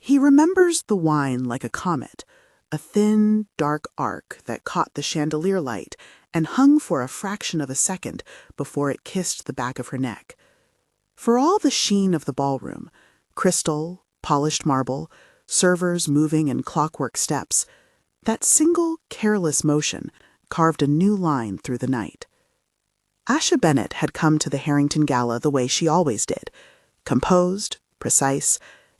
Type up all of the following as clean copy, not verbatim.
He remembers the wine like a comet, a thin, dark arc that caught the chandelier light and hung for a fraction of a second before it kissed the back of her neck. For all the sheen of the ballroom, crystal, polished marble, servers moving in clockwork steps, that single careless motion carved a new line through the night. Asha Bennett had come to the Harrington Gala the way she always did, composed, precise,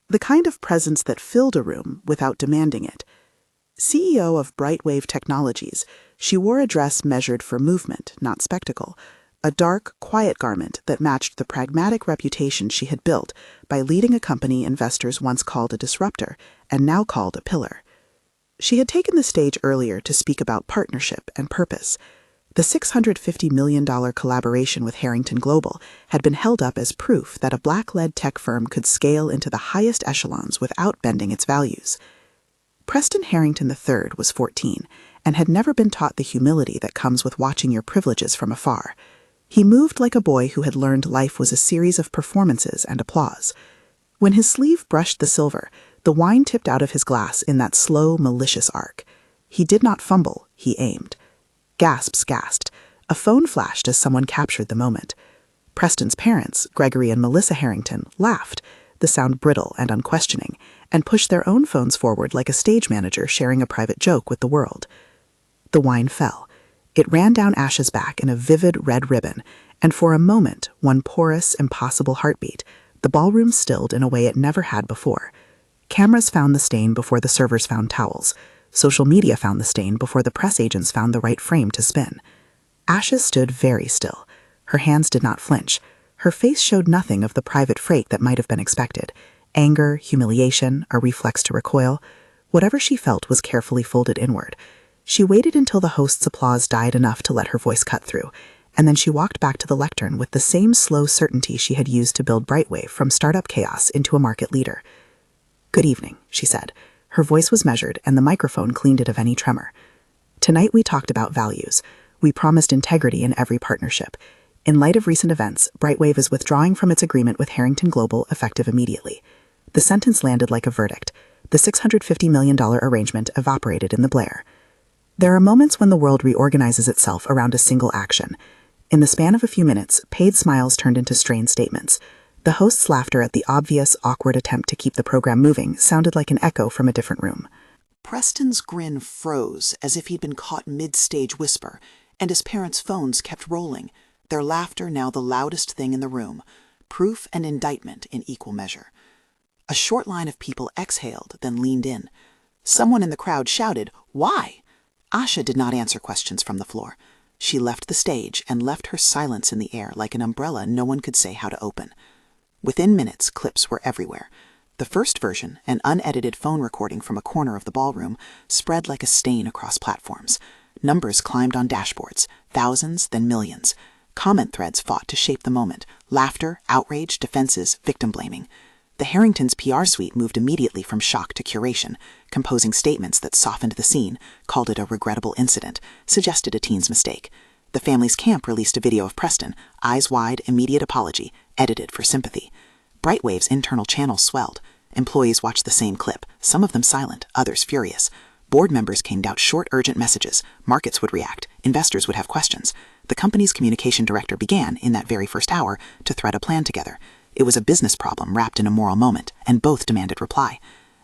the kind of presence that filled a room without demanding it. CEO of Brightwave Technologies, she wore a dress measured for movement, not spectacle, a dark, quiet garment that matched the pragmatic reputation she had built by leading a company investors once called a disruptor and now called a pillar. She had taken the stage earlier to speak about partnership and purpose. The $650 million collaboration with Harrington Global had been held up as proof that a Black-led tech firm could scale into the highest echelons without bending its values. Preston Harrington III was 14 and had never been taught the humility that comes with watching your privileges from afar. He moved like a boy who had learned life was a series of performances and applause. When his sleeve brushed the silver, the wine tipped out of his glass in that slow, malicious arc. He did not fumble, he aimed. Gasps gasped. A phone flashed as someone captured the moment. Preston's parents, Gregory and Melissa Harrington, laughed, the sound brittle and unquestioning, and pushed their own phones forward like a stage manager sharing a private joke with the world. The wine fell. It ran down Asha's back in a vivid red ribbon, and for a moment, one porous, impossible heartbeat, the ballroom stilled in a way it never had before. Cameras found the stain before the servers found towels. Social media found the stain before the press agents found the right frame to spin. Asha stood very still. Her hands did not flinch. Her face showed nothing of the private freight that might have been expected. Anger, humiliation, a reflex to recoil. Whatever she felt was carefully folded inward. She waited until the host's applause died enough to let her voice cut through, and then she walked back to the lectern with the same slow certainty she had used to build Brightwave from startup chaos into a market leader. "Good evening," she said. Her voice was measured, and the microphone cleaned it of any tremor. "Tonight we talked about values. We promised integrity in every partnership. In light of recent events, Brightwave is withdrawing from its agreement with Harrington Global effective immediately." The sentence landed like a verdict. The $650 million arrangement evaporated in the blare. There are moments when the world reorganizes itself around a single action. In the span of a few minutes, paid smiles turned into strained statements. The host's laughter at the obvious, awkward attempt to keep the program moving sounded like an echo from a different room. Preston's grin froze as if he'd been caught mid-stage whisper, and his parents' phones kept rolling, their laughter now the loudest thing in the room, proof and indictment in equal measure. A short line of people exhaled, then leaned in. Someone in the crowd shouted, "Why?" Asha did not answer questions from the floor. She left the stage and left her silence in the air like an umbrella no one could say how to open. Within minutes, clips were everywhere. The first version, an unedited phone recording from a corner of the ballroom, spread like a stain across platforms. Numbers climbed on dashboards, thousands, then millions. Comment threads fought to shape the moment, laughter, outrage, defenses, victim-blaming. The Harringtons' PR suite moved immediately from shock to curation, composing statements that softened the scene, called it a regrettable incident, suggested a teen's mistake. The family's camp released a video of Preston, eyes wide, immediate apology, edited for sympathy. Brightwave's internal channels swelled. Employees watched the same clip, some of them silent, others furious. Board members came out short, urgent messages. Markets would react. Investors would have questions. The company's communication director began, in that very first hour, to thread a plan together. It was a business problem wrapped in a moral moment, and both demanded reply.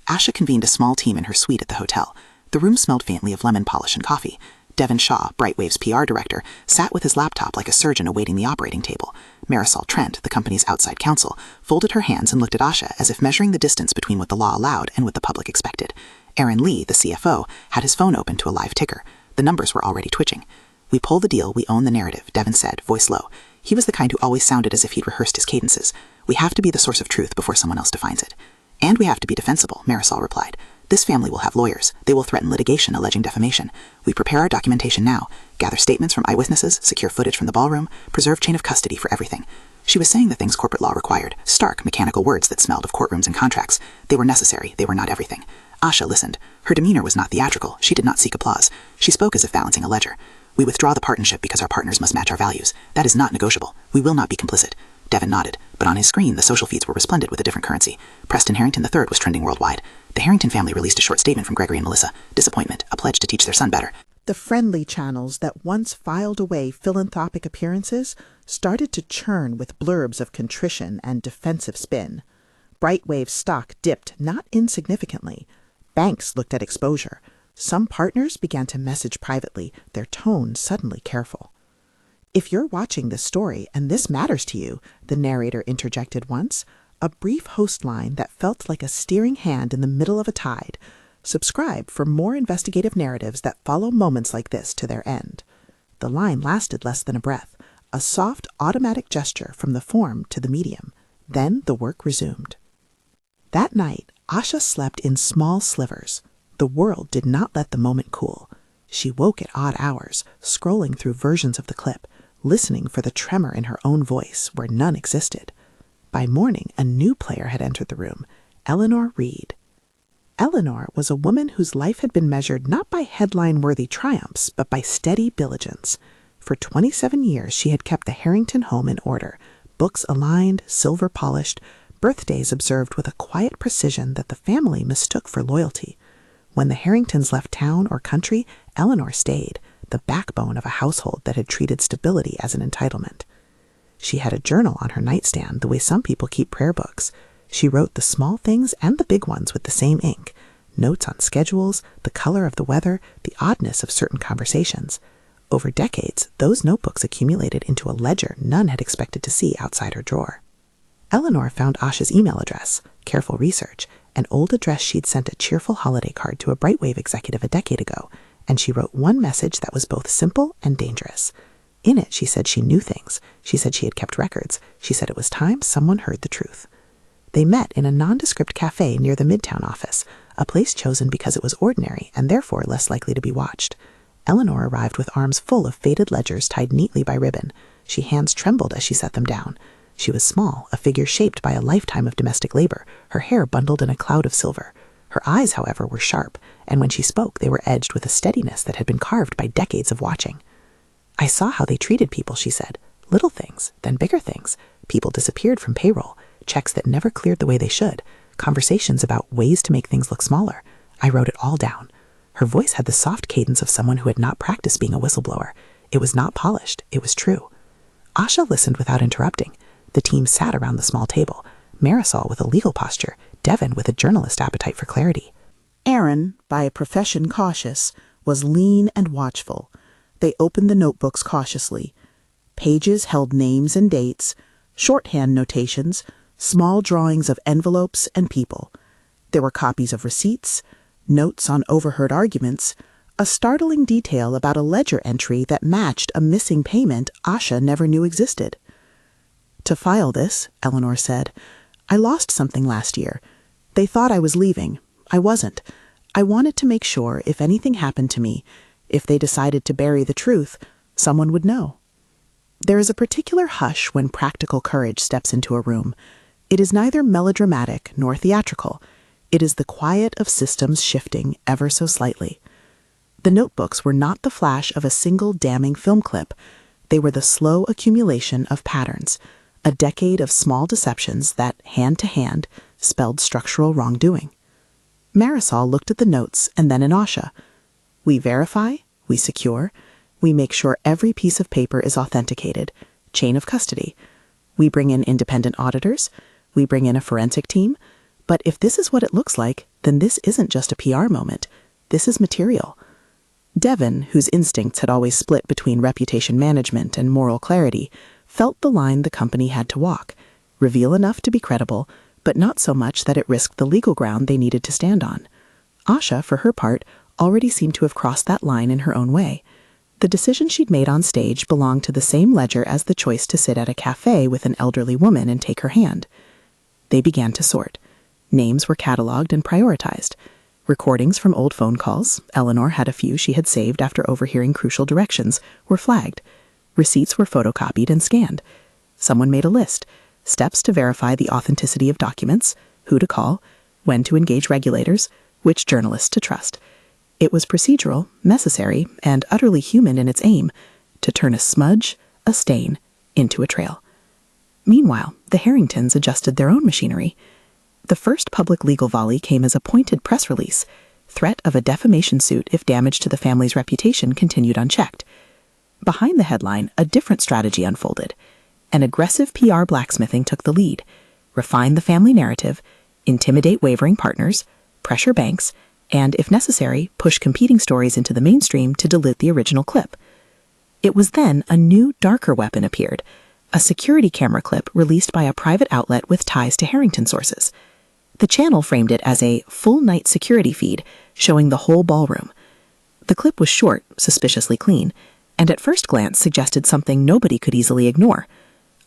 Asha convened a small team in her suite at the hotel. The room smelled faintly of lemon polish and coffee. Devon Shaw, Brightwave's PR director, sat with his laptop like a surgeon awaiting the operating table. Marisol Trent, the company's outside counsel, folded her hands and looked at Asha as if measuring the distance between what the law allowed and what the public expected. Aaron Lee, the CFO, had his phone open to a live ticker. The numbers were already twitching. "We pull the deal, we own the narrative," Devon said, voice low. He was the kind who always sounded as if he'd rehearsed his cadences. "We have to be the source of truth before someone else defines it." "And we have to be defensible," Marisol replied. "This family will have lawyers. They will threaten litigation alleging defamation. We prepare our documentation now, gather statements from eyewitnesses, secure footage from the ballroom, preserve chain of custody for everything." She was saying the things corporate law required, stark, mechanical words that smelled of courtrooms and contracts. They were necessary, they were not everything. Asha listened. Her demeanor was not theatrical. She did not seek applause. She spoke as if balancing a ledger. "We withdraw the partnership because our partners must match our values. That is not negotiable. We will not be complicit. Devin nodded, but on his screen the social feeds were resplendent with a different currency. Preston Harrington III was trending worldwide. The Harrington family released a short statement from Gregory and Melissa. Disappointment, a pledge to teach their son better. The friendly channels that once filed away philanthropic appearances started to churn with blurbs of contrition and defensive spin. Brightwave stock dipped not insignificantly. Banks looked at exposure. Some partners began to message privately, their tone suddenly careful. "If you're watching this story and this matters to you," the narrator interjected once, a brief host line that felt like a steering hand in the middle of a tide. Subscribe for more investigative narratives that follow moments like this to their end. The line lasted less than a breath, a soft, automatic gesture from the form to the medium. Then the work resumed. That night, Asha slept in small slivers. The world did not let the moment cool. She woke at odd hours, scrolling through versions of the clip, listening for the tremor in her own voice where none existed. By morning, a new player had entered the room, Eleanor Reed. Eleanor was a woman whose life had been measured not by headline-worthy triumphs, but by steady diligence. For 27 years, she had kept the Harrington home in order, books aligned, silver polished, birthdays observed with a quiet precision that the family mistook for loyalty. When the Harringtons left town or country, Eleanor stayed, the backbone of a household that had treated stability as an entitlement. She had a journal on her nightstand the way some people keep prayer books. She wrote the small things and the big ones with the same ink, notes on schedules, the color of the weather, the oddness of certain conversations. Over decades, those notebooks accumulated into a ledger none had expected to see outside her drawer. Eleanor found Asha's email address, careful research, an old address she'd sent a cheerful holiday card to a Brightwave executive a decade ago, and she wrote one message that was both simple and dangerous. In it, she said she knew things. She said she had kept records. She said it was time someone heard the truth. They met in a nondescript cafe near the Midtown office, a place chosen because it was ordinary and therefore less likely to be watched. Eleanor arrived with arms full of faded ledgers tied neatly by ribbon. Her hands trembled as she set them down. She was small, a figure shaped by a lifetime of domestic labor, her hair bundled in a cloud of silver. Her eyes, however, were sharp, and when she spoke they were edged with a steadiness that had been carved by decades of watching. "I saw how they treated people," she said. "Little things, then bigger things. People disappeared from payroll, checks that never cleared the way they should, conversations about ways to make things look smaller. I wrote it all down." Her voice had the soft cadence of someone who had not practiced being a whistleblower. It was not polished, it was true. Asha listened without interrupting. The team sat around the small table, Marisol with a legal posture, Devin with a journalist appetite for clarity. Aaron, by a profession cautious, was lean and watchful. They opened the notebooks cautiously. Pages held names and dates, shorthand notations, small drawings of envelopes and people. There were copies of receipts, notes on overheard arguments, a startling detail about a ledger entry that matched a missing payment Asha never knew existed. "To file this," Eleanor said, "I lost something last year. They thought I was leaving. I wasn't. I wanted to make sure if anything happened to me, if they decided to bury the truth, someone would know." There is a particular hush when practical courage steps into a room. It is neither melodramatic nor theatrical. It is the quiet of systems shifting ever so slightly. The notebooks were not the flash of a single damning film clip. They were the slow accumulation of patterns, a decade of small deceptions that, hand to hand, spelled structural wrongdoing. Marisol looked at the notes and then at Asha. "We verify, we secure, we make sure every piece of paper is authenticated, chain of custody. We bring in independent auditors, we bring in a forensic team. But if this is what it looks like, then this isn't just a PR moment. This is material." Devin, whose instincts had always split between reputation management and moral clarity, felt the line the company had to walk, reveal enough to be credible, but not so much that it risked the legal ground they needed to stand on. Asha, for her part, already seemed to have crossed that line in her own way. The decision she'd made on stage belonged to the same ledger as the choice to sit at a cafe with an elderly woman and take her hand. They began to sort. Names were cataloged and prioritized. Recordings from old phone calls, Eleanor had a few she had saved after overhearing crucial directions, were flagged. Receipts were photocopied and scanned. Someone made a list, steps to verify the authenticity of documents, who to call, when to engage regulators, which journalists to trust. It was procedural, necessary, and utterly human in its aim, to turn a smudge, a stain, into a trail. Meanwhile, the Harringtons adjusted their own machinery. The first public legal volley came as a pointed press release, threat of a defamation suit if damage to the family's reputation continued unchecked. Behind the headline, a different strategy unfolded. An aggressive PR blacksmithing took the lead. Refine the family narrative, intimidate wavering partners, pressure banks, and, if necessary, push competing stories into the mainstream to dilute the original clip. It was then a new, darker weapon appeared, a security camera clip released by a private outlet with ties to Harrington sources. The channel framed it as a full-night security feed showing the whole ballroom. The clip was short, suspiciously clean, and at first glance suggested something nobody could easily ignore.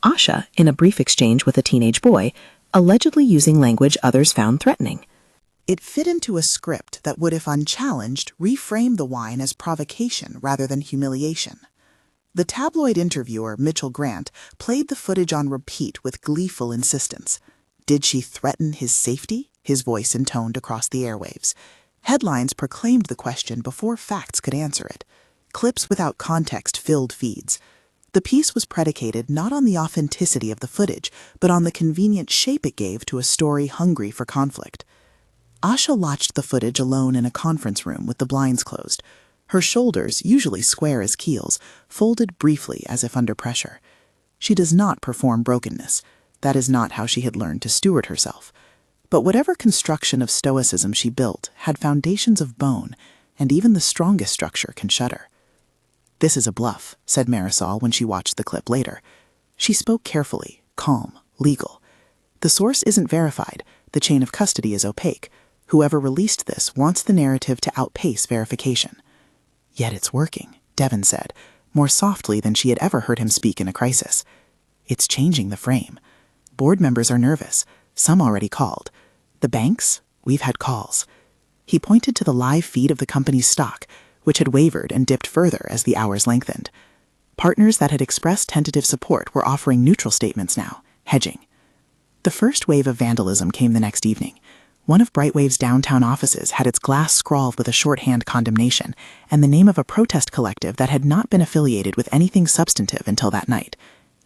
Asha, in a brief exchange with a teenage boy, allegedly using language others found threatening. It fit into a script that would, if unchallenged, reframe the wine as provocation rather than humiliation. The tabloid interviewer, Mitchell Grant, played the footage on repeat with gleeful insistence. Did she threaten his safety? His voice intoned across the airwaves. Headlines proclaimed the question before facts could answer it. Clips without context filled feeds. The piece was predicated not on the authenticity of the footage, but on the convenient shape it gave to a story hungry for conflict. Asha watched the footage alone in a conference room with the blinds closed. Her shoulders, usually square as keels, folded briefly as if under pressure. She does not perform brokenness. That is not how she had learned to steward herself. But whatever construction of stoicism she built had foundations of bone, and even the strongest structure can shudder. "This is a bluff," said Marisol when she watched the clip later. She spoke carefully, calm, legal. "The source isn't verified. The chain of custody is opaque. Whoever released this wants the narrative to outpace verification." "Yet it's working," Devon said, more softly than she had ever heard him speak in a crisis. "It's changing the frame. Board members are nervous. Some already called. The banks? We've had calls." He pointed to the live feed of the company's stock, which had wavered and dipped further as the hours lengthened. Partners that had expressed tentative support were offering neutral statements now, hedging. The first wave of vandalism came the next evening. One of Brightwave's downtown offices had its glass scrawled with a shorthand condemnation and the name of a protest collective that had not been affiliated with anything substantive until that night.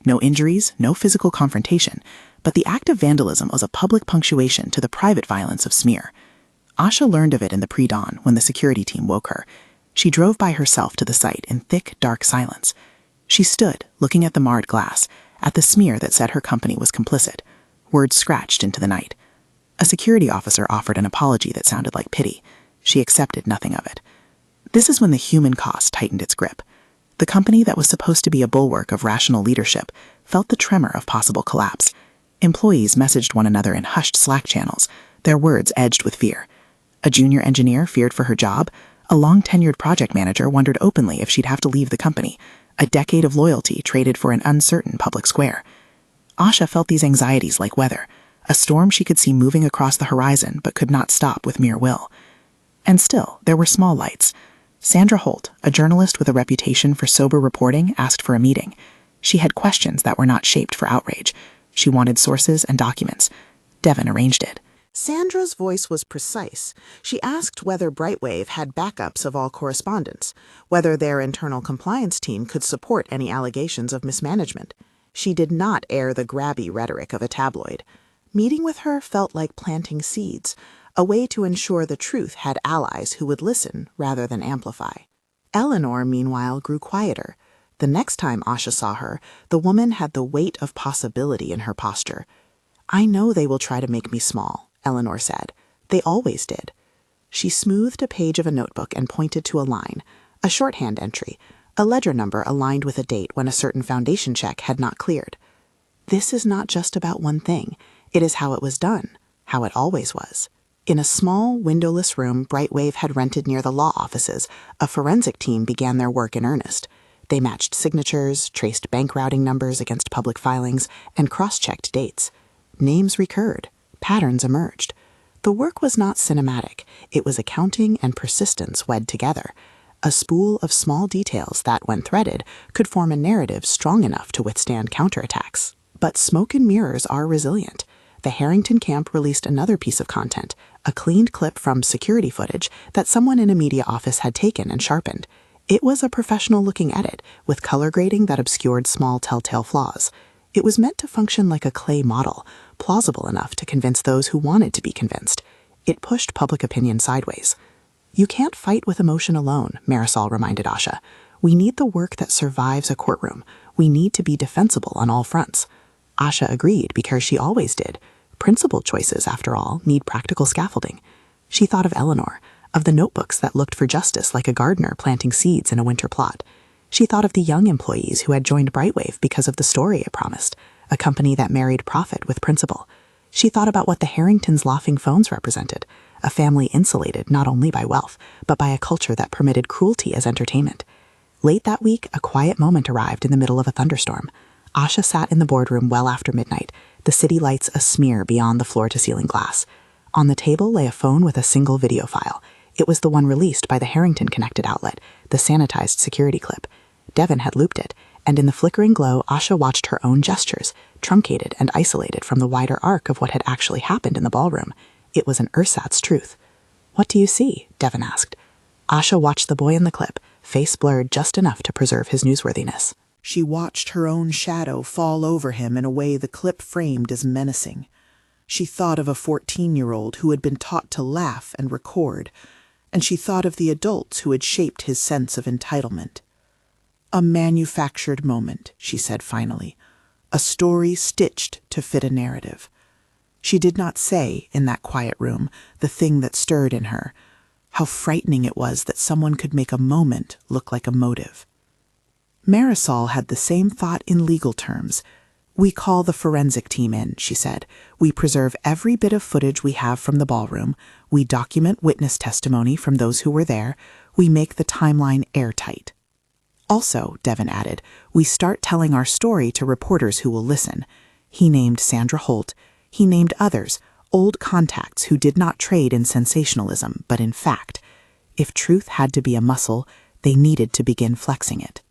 No injuries, no physical confrontation, but the act of vandalism was a public punctuation to the private violence of smear. Asha learned of it in the pre-dawn when the security team woke her. She drove by herself to the site in thick, dark silence. She stood, looking at the marred glass, at the smear that said her company was complicit, words scratched into the night. A security officer offered an apology that sounded like pity. She accepted nothing of it. This is when the human cost tightened its grip. The company that was supposed to be a bulwark of rational leadership felt the tremor of possible collapse. Employees messaged one another in hushed Slack channels, their words edged with fear. A junior engineer feared for her job. A long-tenured project manager wondered openly if she'd have to leave the company, a decade of loyalty traded for an uncertain public square. Asha felt these anxieties like weather, a storm she could see moving across the horizon but could not stop with mere will. And still, there were small lights. Sandra Holt, a journalist with a reputation for sober reporting, asked for a meeting. She had questions that were not shaped for outrage. She wanted sources and documents. Devon arranged it. Sandra's voice was precise. She asked whether Brightwave had backups of all correspondence, whether their internal compliance team could support any allegations of mismanagement. She did not air the grabby rhetoric of a tabloid. Meeting with her felt like planting seeds, a way to ensure the truth had allies who would listen rather than amplify. Eleanor, meanwhile, grew quieter. The next time Asha saw her, the woman had the weight of possibility in her posture. "I know they will try to make me small," Eleanor said. "They always did." She smoothed a page of a notebook and pointed to a line, a shorthand entry, a ledger number aligned with a date when a certain foundation check had not cleared. "This is not just about one thing. It is how it was done, how it always was." In a small, windowless room Brightwave had rented near the law offices, a forensic team began their work in earnest. They matched signatures, traced bank routing numbers against public filings, and cross-checked dates. Names recurred. Patterns emerged. The work was not cinematic. It was accounting and persistence wed together. A spool of small details that, when threaded, could form a narrative strong enough to withstand counterattacks. But smoke and mirrors are resilient. The Harrington camp released another piece of content, a cleaned clip from security footage that someone in a media office had taken and sharpened. It was a professional-looking edit, with color grading that obscured small telltale flaws. It was meant to function like a clay model, plausible enough to convince those who wanted to be convinced. It pushed public opinion sideways. You can't fight with emotion alone, Marisol reminded Asha. We need the work that survives a courtroom. We need to be defensible on all fronts. Asha agreed because she always did. Principled choices, after all, need practical scaffolding. She thought of Eleanor, of the notebooks that looked for justice like a gardener planting seeds in a winter plot. She thought of the young employees who had joined Brightwave because of the story it promised, a company that married profit with principle. She thought about what the Harringtons' laughing phones represented, a family insulated not only by wealth, but by a culture that permitted cruelty as entertainment. Late that week, a quiet moment arrived in the middle of a thunderstorm. Asha sat in the boardroom well after midnight, the city lights a smear beyond the floor-to-ceiling glass. On the table lay a phone with a single video file. It was the one released by the Harrington-connected outlet, the sanitized security clip. Devon had looped it, and in the flickering glow, Asha watched her own gestures, truncated and isolated from the wider arc of what had actually happened in the ballroom. It was an ersatz truth. "What do you see?" Devon asked. Asha watched the boy in the clip, face blurred just enough to preserve his newsworthiness. She watched her own shadow fall over him in a way the clip framed as menacing. She thought of a 14-year-old who had been taught to laugh and record, and she thought of the adults who had shaped his sense of entitlement. "A manufactured moment," she said finally. "A story stitched to fit a narrative." She did not say, in that quiet room, the thing that stirred in her, how frightening it was that someone could make a moment look like a motive. Marisol had the same thought in legal terms. "We call the forensic team in," she said. "We preserve every bit of footage we have from the ballroom. We document witness testimony from those who were there. We make the timeline airtight. Also," Devon added, "we start telling our story to reporters who will listen." He named Sandra Holt. He named others, old contacts who did not trade in sensationalism, but in fact. If truth had to be a muscle, they needed to begin flexing it.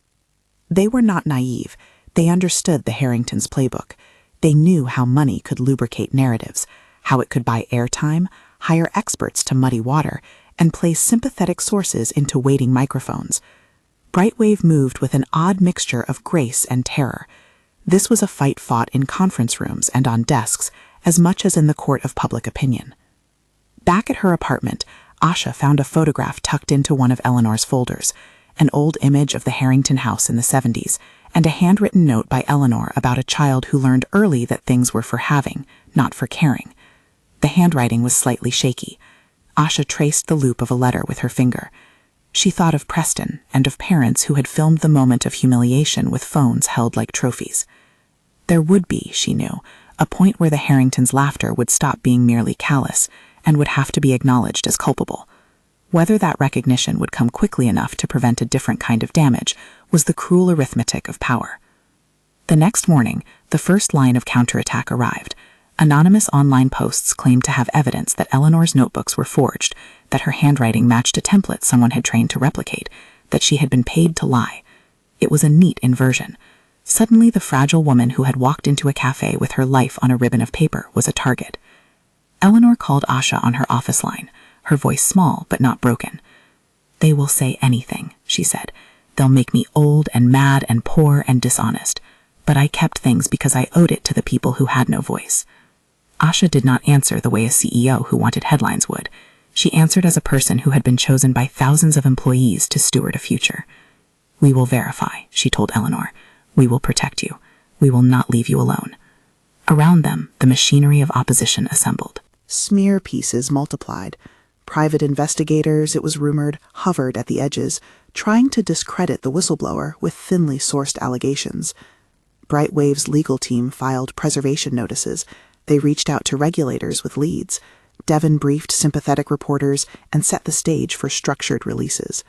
They were not naive. They understood the Harringtons' playbook. They knew how money could lubricate narratives, how it could buy airtime, hire experts to muddy water, and place sympathetic sources into waiting microphones. Brightwave moved with an odd mixture of grace and terror. This was a fight fought in conference rooms and on desks as much as in the court of public opinion. Back at her apartment, Asha found a photograph tucked into one of Eleanor's folders, an old image of the Harrington house in the 70s, and a handwritten note by Eleanor about a child who learned early that things were for having, not for caring. The handwriting was slightly shaky. Asha traced the loop of a letter with her finger. She thought of Preston and of parents who had filmed the moment of humiliation with phones held like trophies. There would be, she knew, a point where the Harringtons' laughter would stop being merely callous and would have to be acknowledged as culpable. Whether that recognition would come quickly enough to prevent a different kind of damage was the cruel arithmetic of power. The next morning, the first line of counterattack arrived. Anonymous online posts claimed to have evidence that Eleanor's notebooks were forged, that her handwriting matched a template someone had trained to replicate, that she had been paid to lie. It was a neat inversion. Suddenly, the fragile woman who had walked into a cafe with her life on a ribbon of paper was a target. Eleanor called Asha on her office line, her voice small but not broken. "They will say anything," she said. "They'll make me old and mad and poor and dishonest. But I kept things because I owed it to the people who had no voice." Asha did not answer the way a CEO who wanted headlines would. She answered as a person who had been chosen by thousands of employees to steward a future. "We will verify," she told Eleanor. "We will protect you. We will not leave you alone." Around them, the machinery of opposition assembled. Smear pieces multiplied. Private investigators, it was rumored, hovered at the edges, trying to discredit the whistleblower with thinly sourced allegations. Brightwave's legal team filed preservation notices. They reached out to regulators with leads. Devon briefed sympathetic reporters and set the stage for structured releases.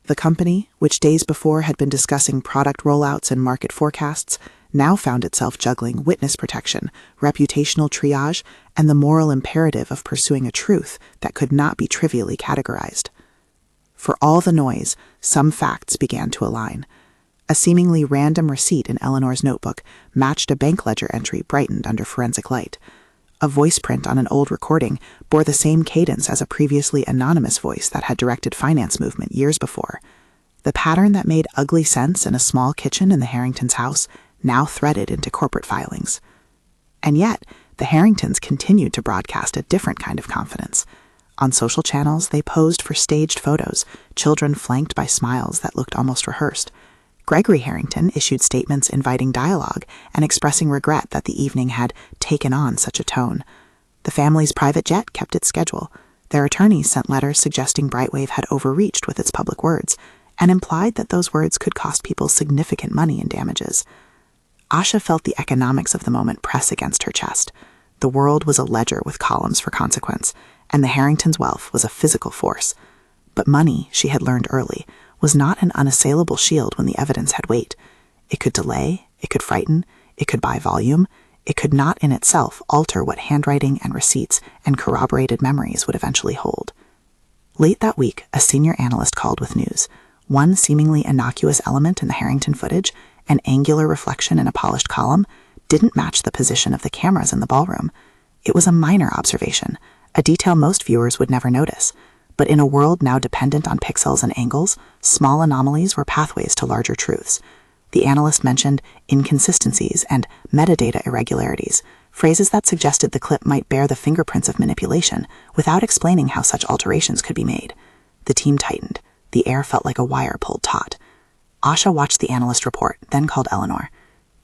The company, which days before had been discussing product rollouts and market forecasts, now found itself juggling witness protection, reputational triage, and the moral imperative of pursuing a truth that could not be trivially categorized. For all the noise, some facts began to align. A seemingly random receipt in Eleanor's notebook matched a bank ledger entry brightened under forensic light. A voice print on an old recording bore the same cadence as a previously anonymous voice that had directed finance movement years before. The pattern that made ugly sense in a small kitchen in the Harringtons' house now threaded into corporate filings. And yet, the Harringtons continued to broadcast a different kind of confidence. On social channels, they posed for staged photos, children flanked by smiles that looked almost rehearsed. Gregory Harrington issued statements inviting dialogue and expressing regret that the evening had taken on such a tone. The family's private jet kept its schedule. Their attorneys sent letters suggesting Brightwave had overreached with its public words, and implied that those words could cost people significant money in damages. Asha felt the economics of the moment press against her chest. The world was a ledger with columns for consequence, and the Harringtons' wealth was a physical force. But money, she had learned early, was not an unassailable shield when the evidence had weight. It could delay, it could frighten, it could buy volume, it could not in itself alter what handwriting and receipts and corroborated memories would eventually hold. Late that week, a senior analyst called with news. One seemingly innocuous element in the Harrington footage, an angular reflection in a polished column, didn't match the position of the cameras in the ballroom. It was a minor observation, a detail most viewers would never notice. But in a world now dependent on pixels and angles, small anomalies were pathways to larger truths. The analyst mentioned inconsistencies and metadata irregularities, phrases that suggested the clip might bear the fingerprints of manipulation, without explaining how such alterations could be made. The team tightened. The air felt like a wire pulled taut. Asha watched the analyst report, then called Eleanor.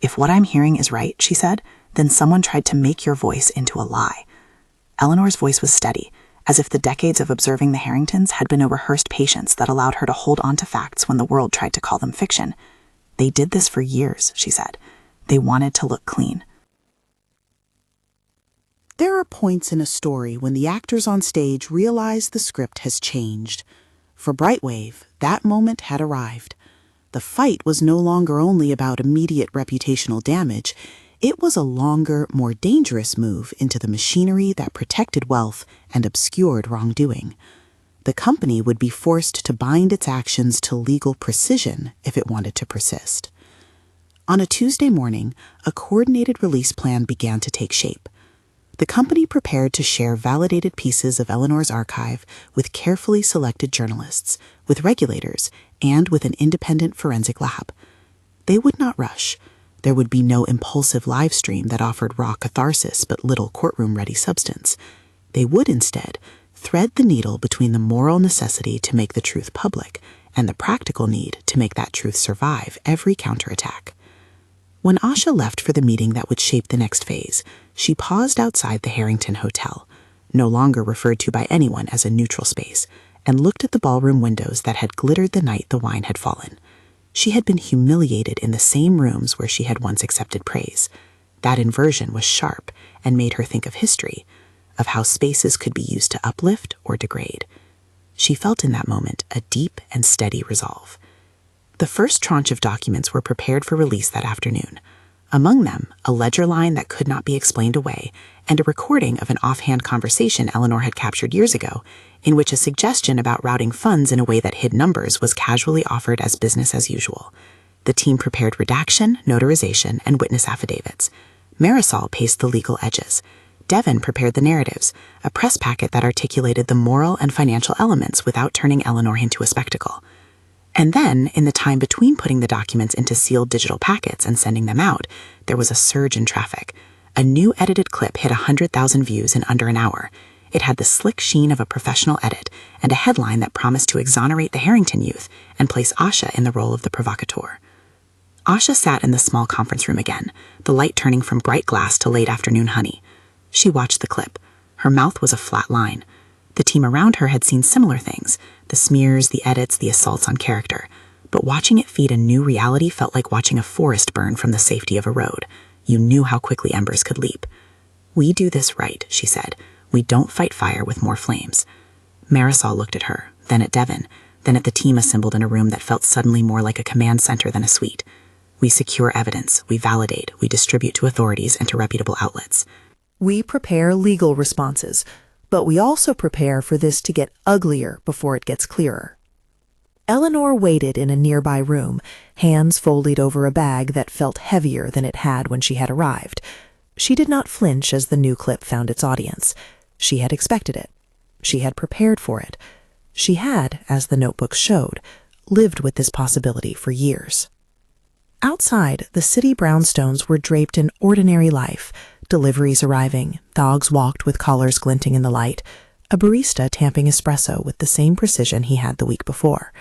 "If what I'm hearing is right," she said, "then someone tried to make your voice into a lie." Eleanor's voice was steady, as if the decades of observing the Harringtons had been a rehearsed patience that allowed her to hold on to facts when the world tried to call them fiction. "They did this for years," she said. "They wanted to look clean." There are points in a story when the actors on stage realize the script has changed. For Brightwave, that moment had arrived. The fight was no longer only about immediate reputational damage. It was a longer, more dangerous move into the machinery that protected wealth and obscured wrongdoing. The company would be forced to bind its actions to legal precision if it wanted to persist. On a Tuesday morning, a coordinated release plan began to take shape. The company prepared to share validated pieces of Eleanor's archive with carefully selected journalists, with regulators, and with an independent forensic lab. They would not rush. There would be no impulsive live stream that offered raw catharsis but little courtroom-ready substance. They would instead thread the needle between the moral necessity to make the truth public and the practical need to make that truth survive every counterattack. When Asha left for the meeting that would shape the next phase, she paused outside the Harrington Hotel, no longer referred to by anyone as a neutral space, and looked at the ballroom windows that had glittered the night the wine had fallen. She had been humiliated in the same rooms where she had once accepted praise. That inversion was sharp and made her think of history, of how spaces could be used to uplift or degrade. She felt in that moment a deep and steady resolve. The first tranche of documents were prepared for release that afternoon. Among them, a ledger line that could not be explained away, and a recording of an offhand conversation Eleanor had captured years ago, in which a suggestion about routing funds in a way that hid numbers was casually offered as business as usual. The team prepared redaction, notarization, and witness affidavits. Marisol paced the legal edges. Devon prepared the narratives, a press packet that articulated the moral and financial elements without turning Eleanor into a spectacle. And then, in the time between putting the documents into sealed digital packets and sending them out, there was a surge in traffic. A new edited clip hit 100,000 views in under an hour. It had the slick sheen of a professional edit and a headline that promised to exonerate the Harrington youth and place Asha in the role of the provocateur. Asha sat in the small conference room again, the light turning from bright glass to late afternoon honey. She watched the clip. Her mouth was a flat line. The team around her had seen similar things, the smears, the edits, the assaults on character. But watching it feed a new reality felt like watching a forest burn from the safety of a road. You knew how quickly embers could leap. "We do this right," she said. "We don't fight fire with more flames." Marisol looked at her, then at Devon, then at the team assembled in a room that felt suddenly more like a command center than a suite. "We secure evidence, we validate, we distribute to authorities and to reputable outlets. We prepare legal responses, but we also prepare for this to get uglier before it gets clearer." Eleanor waited in a nearby room, hands folded over a bag that felt heavier than it had when she had arrived. She did not flinch as the new clip found its audience. She had expected it. She had prepared for it. She had, as the notebooks showed, lived with this possibility for years. Outside, the city brownstones were draped in ordinary life, deliveries arriving, dogs walked with collars glinting in the light, a barista tamping espresso with the same precision he had the week before.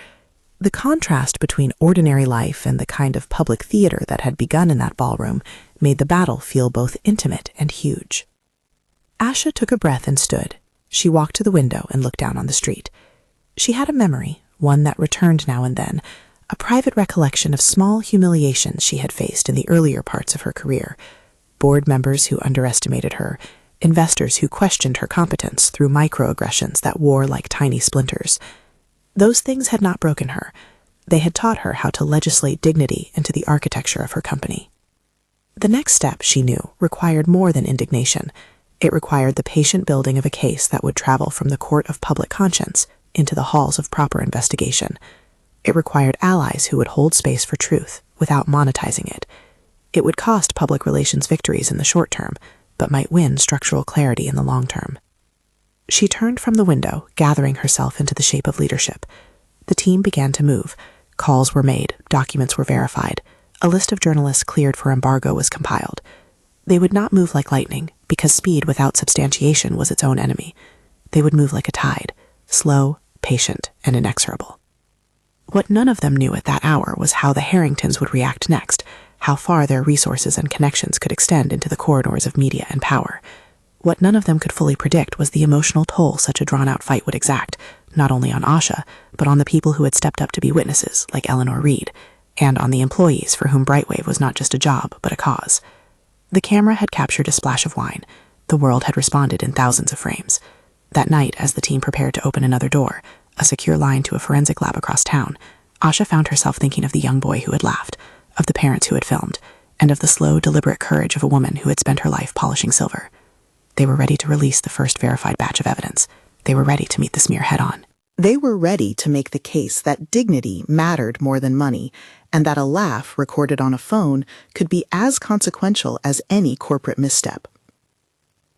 The contrast between ordinary life and the kind of public theater that had begun in that ballroom made the battle feel both intimate and huge. Asha took a breath and stood. She walked to the window and looked down on the street. She had a memory, one that returned now and then, a private recollection of small humiliations she had faced in the earlier parts of her career. Board members who underestimated her, investors who questioned her competence through microaggressions that wore like tiny splinters. Those things had not broken her. They had taught her how to legislate dignity into the architecture of her company. The next step, she knew, required more than indignation. It required the patient building of a case that would travel from the court of public conscience into the halls of proper investigation. It required allies who would hold space for truth without monetizing it. It would cost public relations victories in the short term, but might win structural clarity in the long term. She turned from the window, gathering herself into the shape of leadership. The team began to move. Calls were made, documents were verified. A list of journalists cleared for embargo was compiled. They would not move like lightning, because speed without substantiation was its own enemy. They would move like a tide, slow, patient, and inexorable. What none of them knew at that hour was how the Harringtons would react next, how far their resources and connections could extend into the corridors of media and power. What none of them could fully predict was the emotional toll such a drawn-out fight would exact, not only on Asha, but on the people who had stepped up to be witnesses, like Eleanor Reed, and on the employees for whom Brightwave was not just a job, but a cause. The camera had captured a splash of wine. The world had responded in thousands of frames. That night, as the team prepared to open another door, a secure line to a forensic lab across town, Asha found herself thinking of the young boy who had laughed, of the parents who had filmed, and of the slow, deliberate courage of a woman who had spent her life polishing silver. They were ready to release the first verified batch of evidence. They were ready to meet the smear head-on. They were ready to make the case that dignity mattered more than money, and that a laugh recorded on a phone could be as consequential as any corporate misstep.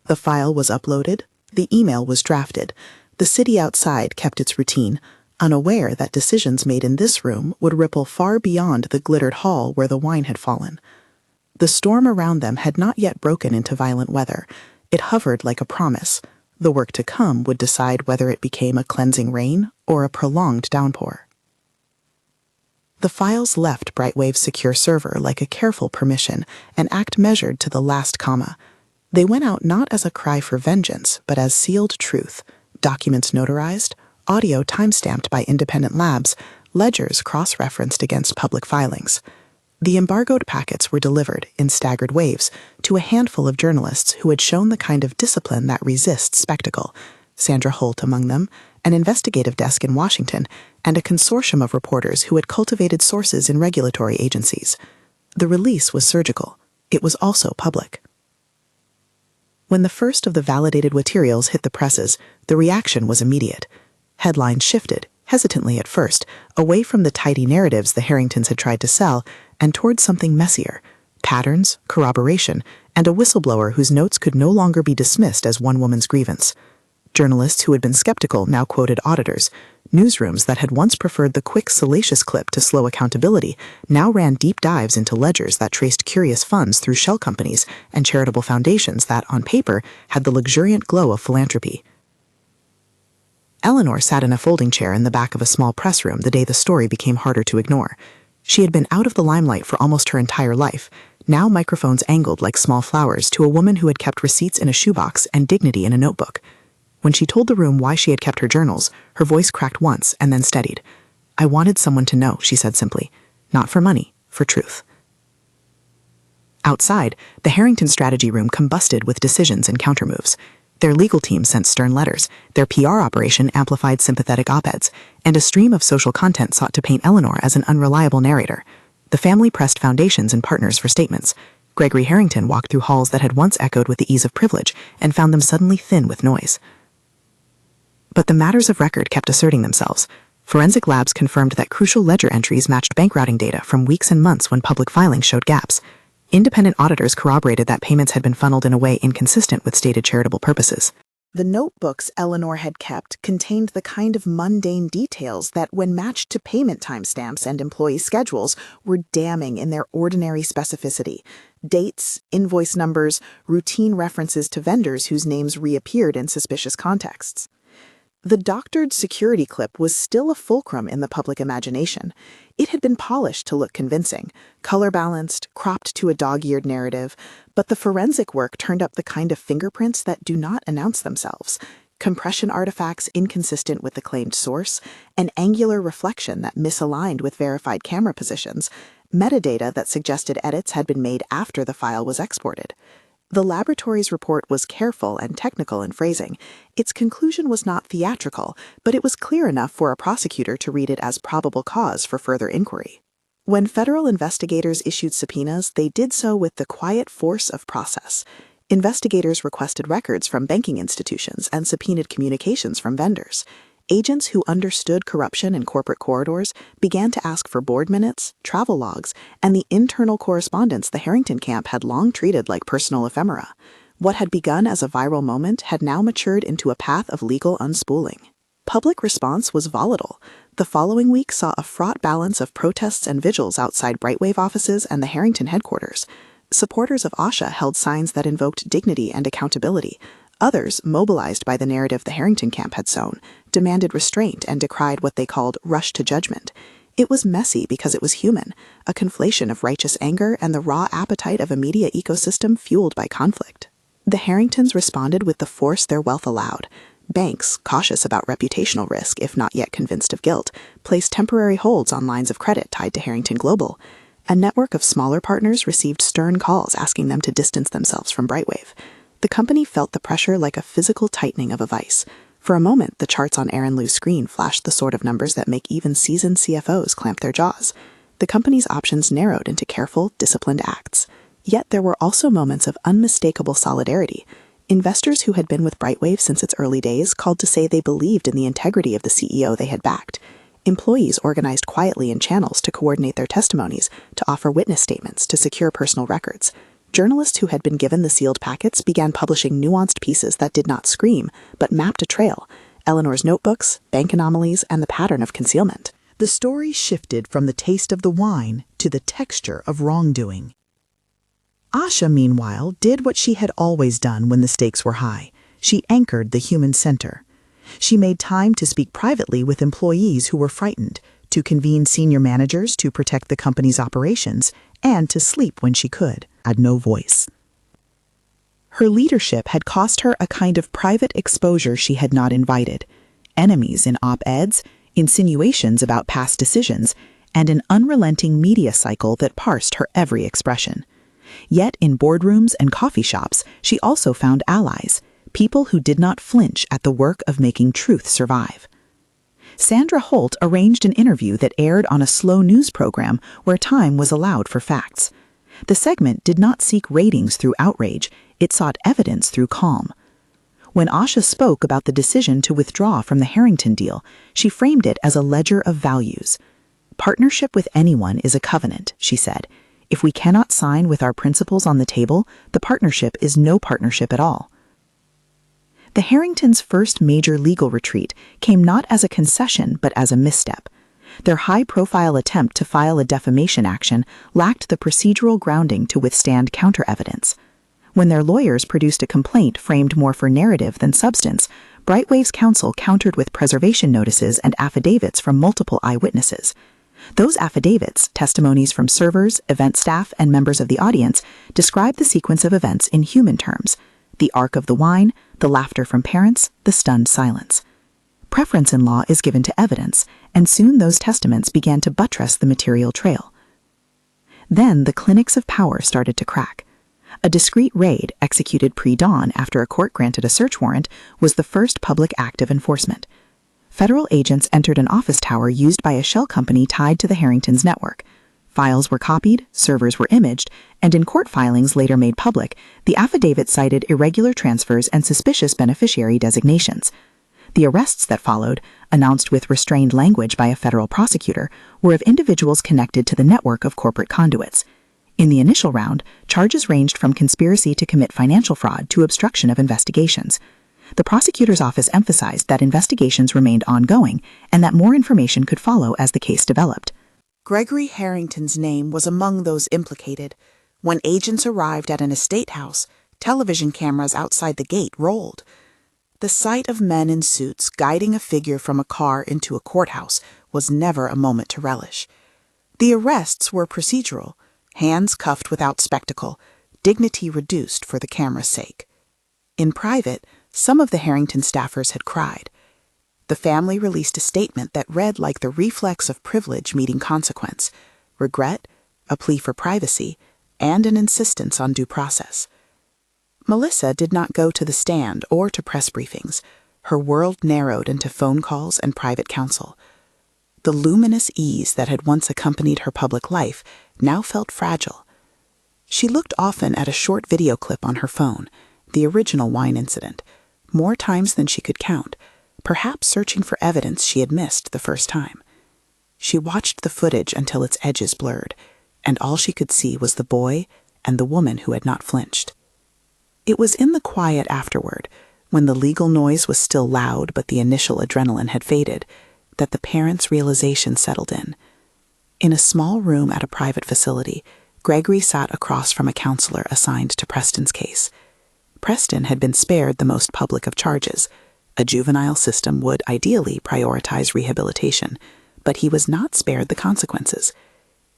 The file was uploaded, the email was drafted, the city outside kept its routine, unaware that decisions made in this room would ripple far beyond the glittered hall where the wine had fallen. The storm around them had not yet broken into violent weather. It hovered like a promise. The work to come would decide whether it became a cleansing rain or a prolonged downpour. The files left Brightwave's secure server like a careful permission, an act measured to the last comma. They went out not as a cry for vengeance, but as sealed truth, documents notarized, audio time-stamped by independent labs, ledgers cross-referenced against public filings. The embargoed packets were delivered, in staggered waves, to a handful of journalists who had shown the kind of discipline that resists spectacle, Sandra Holt among them, an investigative desk in Washington, and a consortium of reporters who had cultivated sources in regulatory agencies. The release was surgical. It was also public. When the first of the validated materials hit the presses, the reaction was immediate. Headlines shifted, hesitantly at first, away from the tidy narratives the Harringtons had tried to sell, and towards something messier, patterns, corroboration, and a whistleblower whose notes could no longer be dismissed as one woman's grievance. Journalists who had been skeptical now quoted auditors. Newsrooms that had once preferred the quick, salacious clip to slow accountability now ran deep dives into ledgers that traced curious funds through shell companies and charitable foundations that, on paper, had the luxuriant glow of philanthropy. Eleanor sat in a folding chair in the back of a small press room the day the story became harder to ignore. She had been out of the limelight for almost her entire life. Now microphones angled like small flowers to a woman who had kept receipts in a shoebox and dignity in a notebook. When she told the room why she had kept her journals, her voice cracked once and then steadied. "I wanted someone to know," she said simply. "Not for money, for truth." Outside, the Harrington strategy room combusted with decisions and countermoves. Their legal team sent stern letters, their PR operation amplified sympathetic op-eds, and a stream of social content sought to paint Eleanor as an unreliable narrator. The family pressed foundations and partners for statements. Gregory Harrington walked through halls that had once echoed with the ease of privilege and found them suddenly thin with noise. But the matters of record kept asserting themselves. Forensic labs confirmed that crucial ledger entries matched bank routing data from weeks and months when public filings showed gaps. Independent auditors corroborated that payments had been funneled in a way inconsistent with stated charitable purposes. The notebooks Eleanor had kept contained the kind of mundane details that, when matched to payment timestamps and employee schedules, were damning in their ordinary specificity. Dates, invoice numbers, routine references to vendors whose names reappeared in suspicious contexts. The doctored security clip was still a fulcrum in the public imagination. It had been polished to look convincing, color-balanced, cropped to a dog-eared narrative, but the forensic work turned up the kind of fingerprints that do not announce themselves. Compression artifacts inconsistent with the claimed source, an angular reflection that misaligned with verified camera positions, metadata that suggested edits had been made after the file was exported. The laboratory's report was careful and technical in phrasing. Its conclusion was not theatrical, but it was clear enough for a prosecutor to read it as probable cause for further inquiry. When federal investigators issued subpoenas, they did so with the quiet force of process. Investigators requested records from banking institutions and subpoenaed communications from vendors. Agents who understood corruption in corporate corridors began to ask for board minutes, travel logs, and the internal correspondence the Harrington camp had long treated like personal ephemera. What had begun as a viral moment had now matured into a path of legal unspooling. Public response was volatile. The following week saw a fraught balance of protests and vigils outside Brightwave offices and the Harrington headquarters. Supporters of Asha held signs that invoked dignity and accountability. Others, mobilized by the narrative the Harrington camp had sown, demanded restraint and decried what they called rush to judgment. It was messy because it was human, a conflation of righteous anger and the raw appetite of a media ecosystem fueled by conflict. The Harringtons responded with the force their wealth allowed. Banks, cautious about reputational risk if not yet convinced of guilt, placed temporary holds on lines of credit tied to Harrington Global. A network of smaller partners received stern calls asking them to distance themselves from Brightwave. The company felt the pressure like a physical tightening of a vice. For a moment, the charts on Aaron Liu's screen flashed the sort of numbers that make even seasoned CFOs clamp their jaws. The company's options narrowed into careful, disciplined acts. Yet there were also moments of unmistakable solidarity. Investors who had been with Brightwave since its early days called to say they believed in the integrity of the CEO they had backed. Employees organized quietly in channels to coordinate their testimonies, to offer witness statements, to secure personal records. Journalists who had been given the sealed packets began publishing nuanced pieces that did not scream, but mapped a trail: Eleanor's notebooks, bank anomalies, and the pattern of concealment. The story shifted from the taste of the wine to the texture of wrongdoing. Asha, meanwhile, did what she had always done when the stakes were high. She anchored the human center. She made time to speak privately with employees who were frightened, to convene senior managers to protect the company's operations, and to sleep when she could, had no voice. Her leadership had cost her a kind of private exposure she had not invited: enemies in op-eds, insinuations about past decisions, and an unrelenting media cycle that parsed her every expression. Yet in boardrooms and coffee shops, she also found allies, people who did not flinch at the work of making truth survive. Sandra Holt arranged an interview that aired on a slow news program where time was allowed for facts. The segment did not seek ratings through outrage, it sought evidence through calm. When Asha spoke about the decision to withdraw from the Harrington deal, she framed it as a ledger of values. "Partnership with anyone is a covenant," she said. "If we cannot sign with our principles on the table, the partnership is no partnership at all." The Harringtons' first major legal retreat came not as a concession but as a misstep. Their high-profile attempt to file a defamation action lacked the procedural grounding to withstand counter-evidence. When their lawyers produced a complaint framed more for narrative than substance, Brightwave's counsel countered with preservation notices and affidavits from multiple eyewitnesses. Those affidavits, testimonies from servers, event staff, and members of the audience, describe the sequence of events in human terms: the arc of the wine, the laughter from parents, the stunned silence. Preference in law is given to evidence, and soon those testaments began to buttress the material trail. Then the clinics of power started to crack. A discreet raid, executed pre-dawn after a court granted a search warrant, was the first public act of enforcement. Federal agents entered an office tower used by a shell company tied to the Harringtons' network. Files were copied, servers were imaged, and in court filings later made public, the affidavit cited irregular transfers and suspicious beneficiary designations. The arrests that followed, announced with restrained language by a federal prosecutor, were of individuals connected to the network of corporate conduits. In the initial round, charges ranged from conspiracy to commit financial fraud to obstruction of investigations. The prosecutor's office emphasized that investigations remained ongoing and that more information could follow as the case developed. Gregory Harrington's name was among those implicated. When agents arrived at an estate house, television cameras outside the gate rolled. The sight of men in suits guiding a figure from a car into a courthouse was never a moment to relish. The arrests were procedural, hands cuffed without spectacle, dignity reduced for the camera's sake. In private, some of the Harrington staffers had cried. The family released a statement that read like the reflex of privilege meeting consequence, regret, a plea for privacy, and an insistence on due process. Melissa did not go to the stand or to press briefings. Her world narrowed into phone calls and private counsel. The luminous ease that had once accompanied her public life now felt fragile. She looked often at a short video clip on her phone, the original wine incident, more times than she could count, perhaps searching for evidence she had missed the first time. She watched the footage until its edges blurred, and all she could see was the boy and the woman who had not flinched. It was in the quiet afterward, when the legal noise was still loud but the initial adrenaline had faded, that the parents' realization settled in. In a small room at a private facility, Gregory sat across from a counselor assigned to Preston's case. Preston had been spared the most public of charges. A juvenile system would ideally prioritize rehabilitation, but he was not spared the consequences.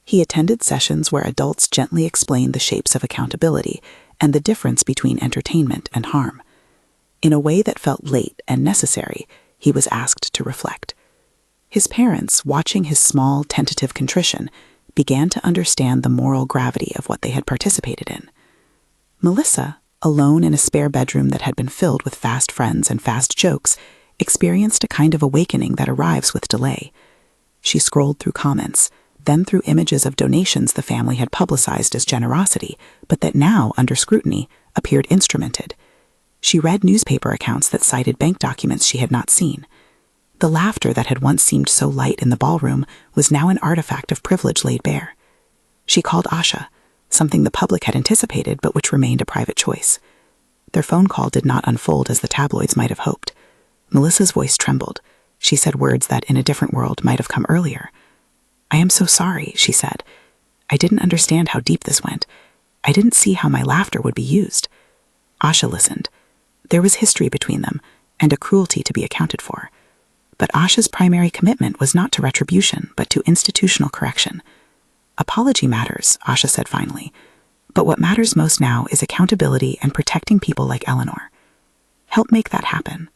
He attended sessions where adults gently explained the shapes of accountability and the difference between entertainment and harm. In a way that felt late and necessary, he was asked to reflect. His parents, watching his small, tentative contrition, began to understand the moral gravity of what they had participated in. Melissa, alone in a spare bedroom that had been filled with fast friends and fast jokes, experienced a kind of awakening that arrives with delay. She scrolled through comments, then through images of donations the family had publicized as generosity, but that now, under scrutiny, appeared instrumented. She read newspaper accounts that cited bank documents she had not seen. The laughter that had once seemed so light in the ballroom was now an artifact of privilege laid bare. She called Asha, something the public had anticipated but which remained a private choice. Their phone call did not unfold as the tabloids might have hoped. Melissa's voice trembled. She said words that in a different world might have come earlier. "I am so sorry," she said. "I didn't understand how deep this went. I didn't see how my laughter would be used." Asha listened. There was history between them, and a cruelty to be accounted for. But Asha's primary commitment was not to retribution, but to institutional correction. "Apology matters," Asha said finally. "But what matters most now is accountability and protecting people like Eleanor. Help make that happen."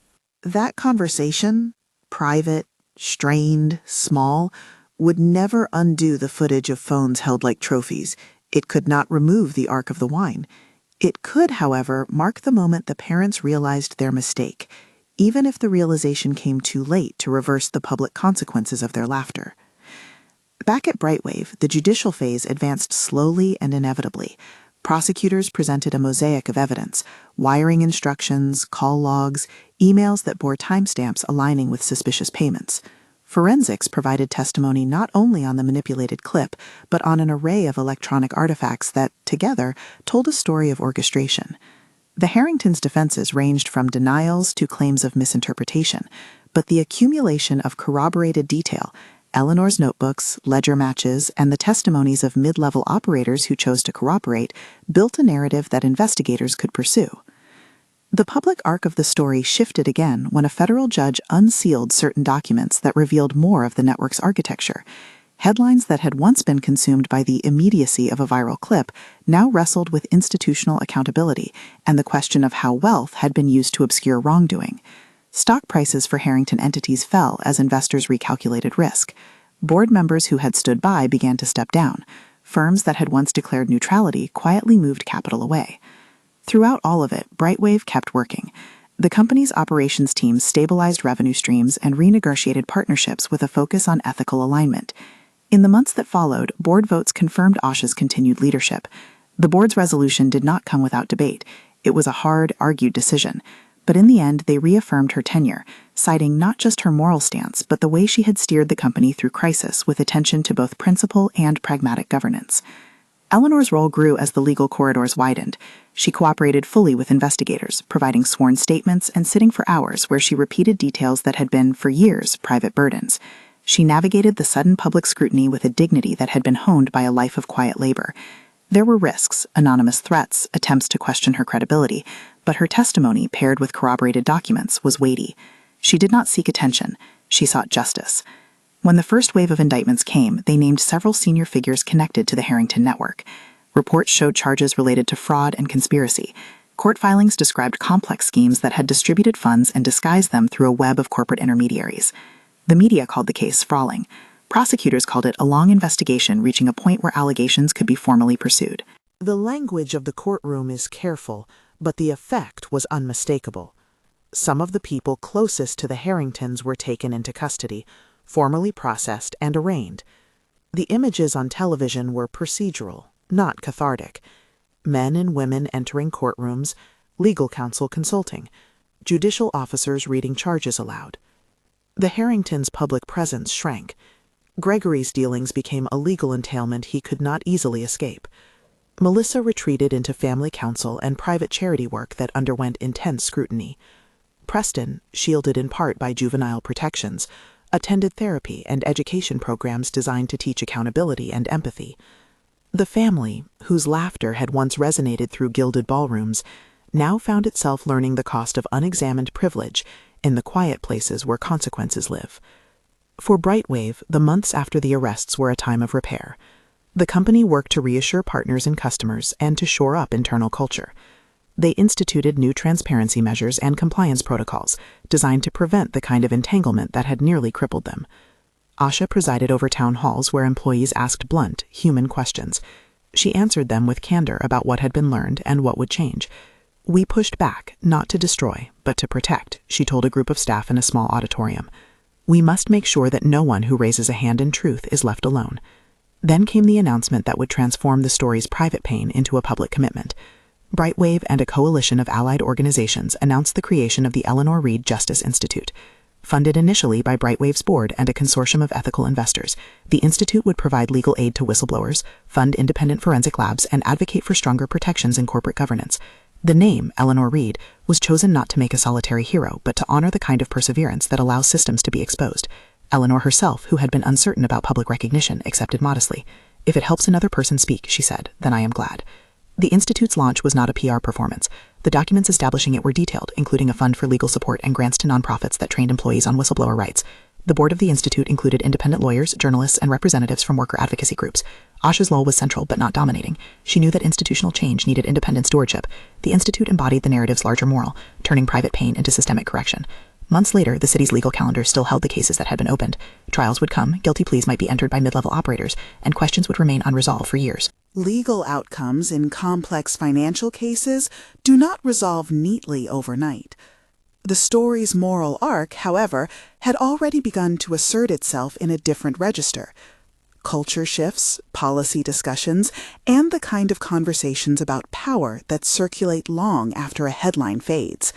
That conversation, private, strained, small, would never undo the footage of phones held like trophies. It could not remove the arc of the wine. It could, however, mark the moment the parents realized their mistake, even if the realization came too late to reverse the public consequences of their laughter. Back at Brightwave, the judicial phase advanced slowly and inevitably. Prosecutors presented a mosaic of evidence: wiring instructions, call logs, emails that bore timestamps aligning with suspicious payments. Forensics provided testimony not only on the manipulated clip, but on an array of electronic artifacts that, together, told a story of orchestration. The Harringtons' defenses ranged from denials to claims of misinterpretation, but the accumulation of corroborated detail, Eleanor's notebooks, ledger matches, and the testimonies of mid-level operators who chose to cooperate, built a narrative that investigators could pursue. The public arc of the story shifted again when a federal judge unsealed certain documents that revealed more of the network's architecture. Headlines that had once been consumed by the immediacy of a viral clip now wrestled with institutional accountability and the question of how wealth had been used to obscure wrongdoing. Stock prices for Harrington entities fell as investors recalculated risk. Board members who had stood by began to step down. Firms that had once declared neutrality quietly moved capital away. Throughout all of it, Brightwave kept working. The company's operations team stabilized revenue streams and renegotiated partnerships with a focus on ethical alignment. In the months that followed, board votes confirmed Asha's continued leadership. The board's resolution did not come without debate. It was a hard, argued decision. But in the end, they reaffirmed her tenure, citing not just her moral stance, but the way she had steered the company through crisis with attention to both principle and pragmatic governance. Eleanor's role grew as the legal corridors widened. She cooperated fully with investigators, providing sworn statements and sitting for hours where she repeated details that had been, for years, private burdens. She navigated the sudden public scrutiny with a dignity that had been honed by a life of quiet labor. There were risks, anonymous threats, attempts to question her credibility, but her testimony, paired with corroborated documents, was weighty. She did not seek attention. She sought justice. When the first wave of indictments came, they named several senior figures connected to the Harrington network. Reports showed charges related to fraud and conspiracy. Court filings described complex schemes that had distributed funds and disguised them through a web of corporate intermediaries. The media called the case sprawling. Prosecutors called it a long investigation reaching a point where allegations could be formally pursued. The language of the courtroom is careful, but the effect was unmistakable. Some of the people closest to the Harringtons were taken into custody, formally processed and arraigned. The images on television were procedural, not cathartic. Men and women entering courtrooms, legal counsel consulting, judicial officers reading charges aloud. The Harringtons' public presence shrank. Gregory's dealings became a legal entailment he could not easily escape. Melissa retreated into family counsel and private charity work that underwent intense scrutiny. Preston, shielded in part by juvenile protections, attended therapy and education programs designed to teach accountability and empathy. The family, whose laughter had once resonated through gilded ballrooms, now found itself learning the cost of unexamined privilege in the quiet places where consequences live. For Brightwave, the months after the arrests were a time of repair. The company worked to reassure partners and customers and to shore up internal culture. They instituted new transparency measures and compliance protocols designed to prevent the kind of entanglement that had nearly crippled them. Asha presided over town halls where employees asked blunt, human questions. She answered them with candor about what had been learned and what would change. "We pushed back, not to destroy, but to protect," she told a group of staff in a small auditorium. "We must make sure that no one who raises a hand in truth is left alone." Then came the announcement that would transform the story's private pain into a public commitment. Brightwave and a coalition of allied organizations announced the creation of the Eleanor Reed Justice Institute. Funded initially by Brightwave's board and a consortium of ethical investors, the institute would provide legal aid to whistleblowers, fund independent forensic labs, and advocate for stronger protections in corporate governance. The name, Eleanor Reed, was chosen not to make a solitary hero, but to honor the kind of perseverance that allows systems to be exposed. Eleanor herself, who had been uncertain about public recognition, accepted modestly. "If it helps another person speak," she said, "then I am glad." The Institute's launch was not a PR performance. The documents establishing it were detailed, including a fund for legal support and grants to nonprofits that trained employees on whistleblower rights. The board of the Institute included independent lawyers, journalists, and representatives from worker advocacy groups. Asha's role was central but not dominating. She knew that institutional change needed independent stewardship. The Institute embodied the narrative's larger moral, turning private pain into systemic correction. Months later, the city's legal calendar still held the cases that had been opened. Trials would come, guilty pleas might be entered by mid-level operators, and questions would remain unresolved for years. Legal outcomes in complex financial cases do not resolve neatly overnight. The story's moral arc, however, had already begun to assert itself in a different register. Culture shifts, policy discussions, and the kind of conversations about power that circulate long after a headline fades.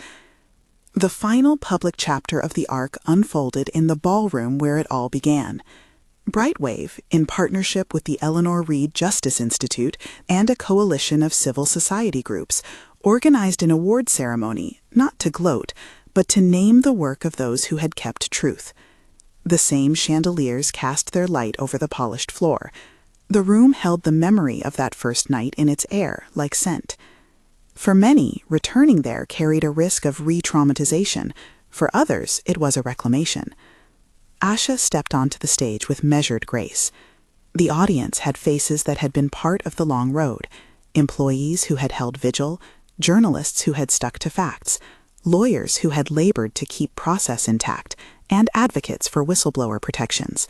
The final public chapter of the arc unfolded in the ballroom where it all began. Brightwave, in partnership with the Eleanor Reed Justice Institute and a coalition of civil society groups, organized an award ceremony, not to gloat, but to name the work of those who had kept truth. The same chandeliers cast their light over the polished floor. The room held the memory of that first night in its air, like scent. For many, returning there carried a risk of re-traumatization. For others, it was a reclamation. Asha stepped onto the stage with measured grace. The audience had faces that had been part of the long road, employees who had held vigil, journalists who had stuck to facts, lawyers who had labored to keep process intact, and advocates for whistleblower protections.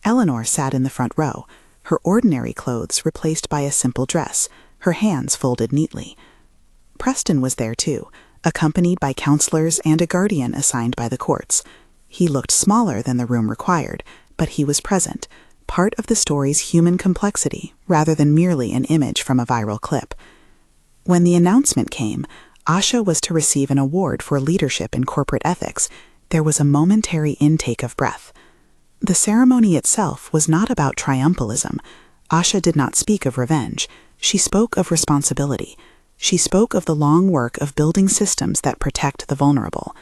Eleanor sat in the front row, her ordinary clothes replaced by a simple dress, her hands folded neatly. Preston was there too, accompanied by counselors and a guardian assigned by the courts. He looked smaller than the room required, but he was present, part of the story's human complexity rather than merely an image from a viral clip. When the announcement came, Asha was to receive an award for leadership in corporate ethics. There was a momentary intake of breath. The ceremony itself was not about triumphalism. Asha did not speak of revenge. She spoke of responsibility. She spoke of the long work of building systems that protect the vulnerable.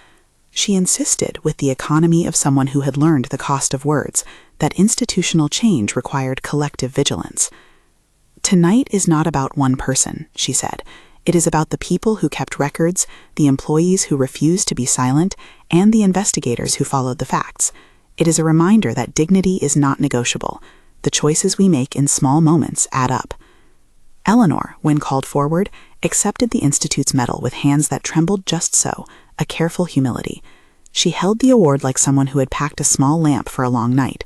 She insisted, with the economy of someone who had learned the cost of words, that institutional change required collective vigilance. "Tonight is not about one person," she said. "It is about the people who kept records, the employees who refused to be silent, and the investigators who followed the facts. It is a reminder that dignity is not negotiable. The choices we make in small moments add up." Eleanor, when called forward, accepted the Institute's medal with hands that trembled just so, a careful humility. She held the award like someone who had packed a small lamp for a long night.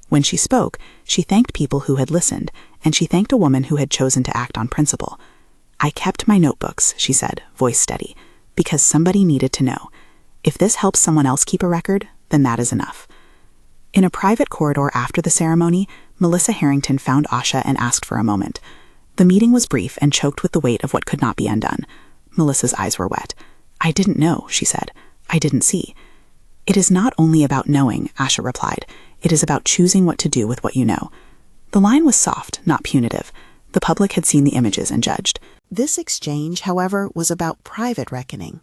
When she spoke, she thanked people who had listened, and she thanked a woman who had chosen to act on principle. "I kept my notebooks," she said, voice steady, "because somebody needed to know. If this helps someone else keep a record, then that is enough." In a private corridor after the ceremony, Melissa Harrington found Asha and asked for a moment. The meeting was brief and choked with the weight of what could not be undone. Melissa's eyes were wet. "I didn't know," she said. "I didn't see." "It is not only about knowing," Asha replied. "It is about choosing what to do with what you know." The line was soft, not punitive. The public had seen the images and judged. This exchange, however, was about private reckoning.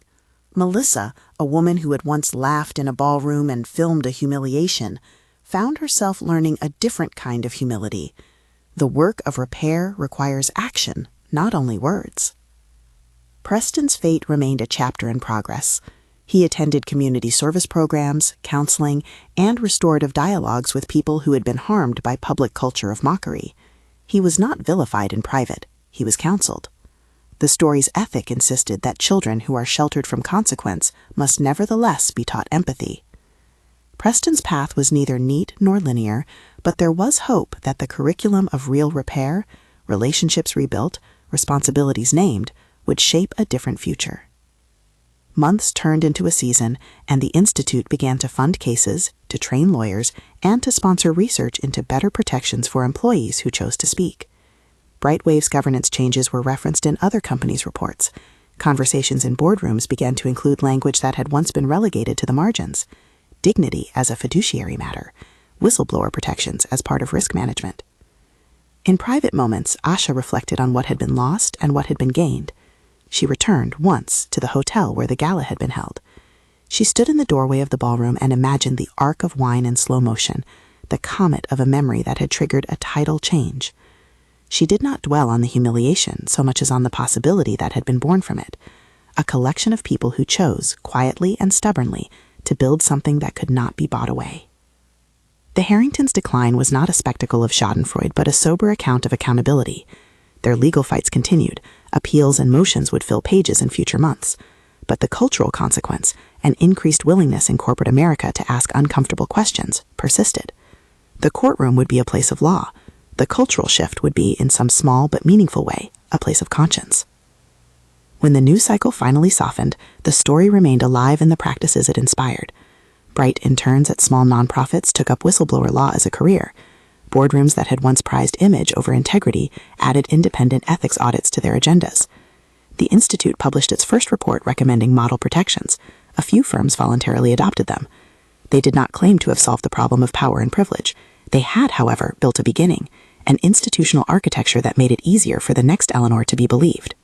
Melissa, a woman who had once laughed in a ballroom and filmed a humiliation, found herself learning a different kind of humility. The work of repair requires action, not only words. Preston's fate remained a chapter in progress. He attended community service programs, counseling, and restorative dialogues with people who had been harmed by public culture of mockery. He was not vilified in private. He was counseled. The story's ethic insisted that children who are sheltered from consequence must nevertheless be taught empathy. Preston's path was neither neat nor linear, but there was hope that the curriculum of real repair, relationships rebuilt, responsibilities named, would shape a different future. Months turned into a season, and the Institute began to fund cases, to train lawyers, and to sponsor research into better protections for employees who chose to speak. Brightwave's governance changes were referenced in other companies' reports. Conversations in boardrooms began to include language that had once been relegated to the margins. Dignity as a fiduciary matter, whistleblower protections as part of risk management. In private moments, Asha reflected on what had been lost and what had been gained. She returned once to the hotel where the gala had been held. She stood in the doorway of the ballroom and imagined the arc of wine in slow motion, the comet of a memory that had triggered a tidal change. She did not dwell on the humiliation so much as on the possibility that had been born from it, a collection of people who chose, quietly and stubbornly, to build something that could not be bought away. The Harringtons' decline was not a spectacle of schadenfreude, but a sober account of accountability. Their legal fights continued. Appeals and motions would fill pages in future months. But the cultural consequence, an increased willingness in corporate America to ask uncomfortable questions, persisted. The courtroom would be a place of law. The cultural shift would be, in some small but meaningful way, a place of conscience. When the news cycle finally softened, the story remained alive in the practices it inspired. Bright interns at small nonprofits took up whistleblower law as a career. Boardrooms that had once prized image over integrity added independent ethics audits to their agendas. The Institute published its first report recommending model protections. A few firms voluntarily adopted them. They did not claim to have solved the problem of power and privilege. They had, however, built a beginning, an institutional architecture that made it easier for the next Eleanor to be believed.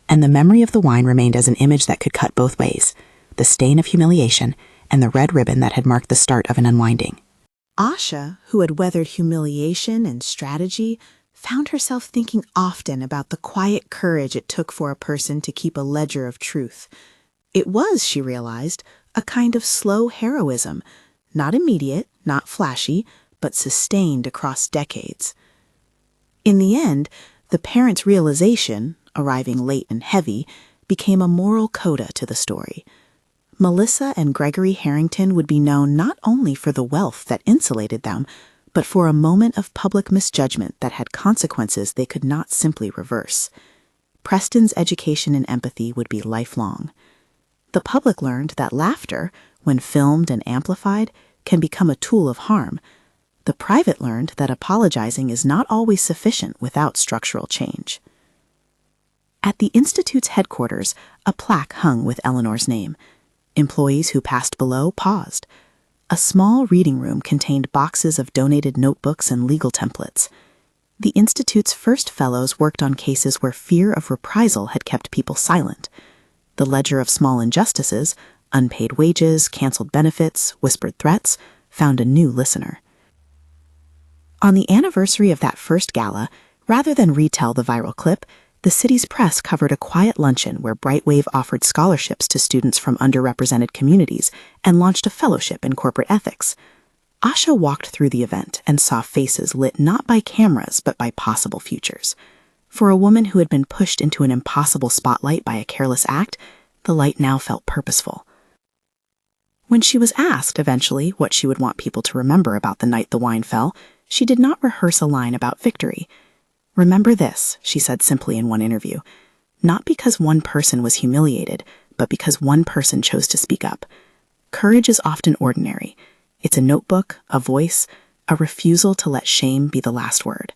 And the memory of the wine remained as an image that could cut both ways, the stain of humiliation and the red ribbon that had marked the start of an unwinding. Asha, who had weathered humiliation and strategy, found herself thinking often about the quiet courage it took for a person to keep a ledger of truth. It was, she realized, a kind of slow heroism, not immediate, not flashy, but sustained across decades. In the end, the parents' realization, arriving late and heavy, became a moral coda to the story. Melissa and Gregory Harrington would be known not only for the wealth that insulated them, but for a moment of public misjudgment that had consequences they could not simply reverse. Preston's education and empathy would be lifelong. The public learned that laughter, when filmed and amplified, can become a tool of harm. The private learned that apologizing is not always sufficient without structural change. At the Institute's headquarters, a plaque hung with Eleanor's name. Employees who passed below paused. A small reading room contained boxes of donated notebooks and legal templates. The Institute's first fellows worked on cases where fear of reprisal had kept people silent. The ledger of small injustices, unpaid wages, canceled benefits, whispered threats, found a new listener. On the anniversary of that first gala, rather than retell the viral clip, the city's press covered a quiet luncheon where Brightwave offered scholarships to students from underrepresented communities and launched a fellowship in corporate ethics. Asha walked through the event and saw faces lit not by cameras but by possible futures. For a woman who had been pushed into an impossible spotlight by a careless act, the light now felt purposeful. When she was asked, eventually, what she would want people to remember about the night the wine fell, she did not rehearse a line about victory. "Remember this," she said simply in one interview, "not because one person was humiliated, but because one person chose to speak up. Courage is often ordinary. It's a notebook, a voice, a refusal to let shame be the last word."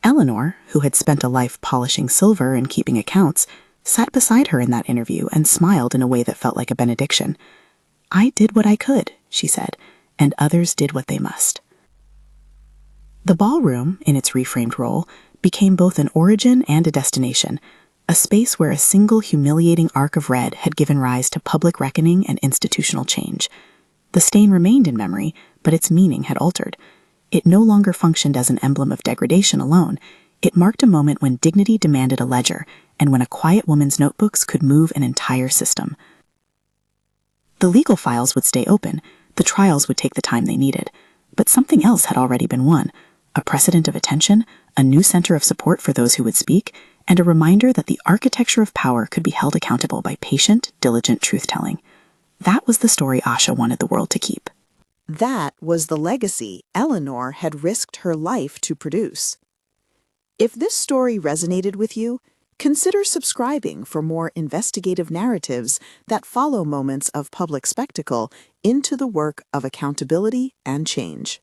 Eleanor, who had spent a life polishing silver and keeping accounts, sat beside her in that interview and smiled in a way that felt like a benediction. "I did what I could," she said, "and others did what they must." The ballroom, in its reframed role, became both an origin and a destination, a space where a single humiliating arc of red had given rise to public reckoning and institutional change. The stain remained in memory, but its meaning had altered. It no longer functioned as an emblem of degradation alone. It marked a moment when dignity demanded a ledger, and when a quiet woman's notebooks could move an entire system. The legal files would stay open, the trials would take the time they needed, but something else had already been won: a precedent of attention, a new center of support for those who would speak, and a reminder that the architecture of power could be held accountable by patient, diligent truth-telling. That was the story Asha wanted the world to keep. That was the legacy Eleanor had risked her life to produce. If this story resonated with you, consider subscribing for more investigative narratives that follow moments of public spectacle into the work of accountability and change.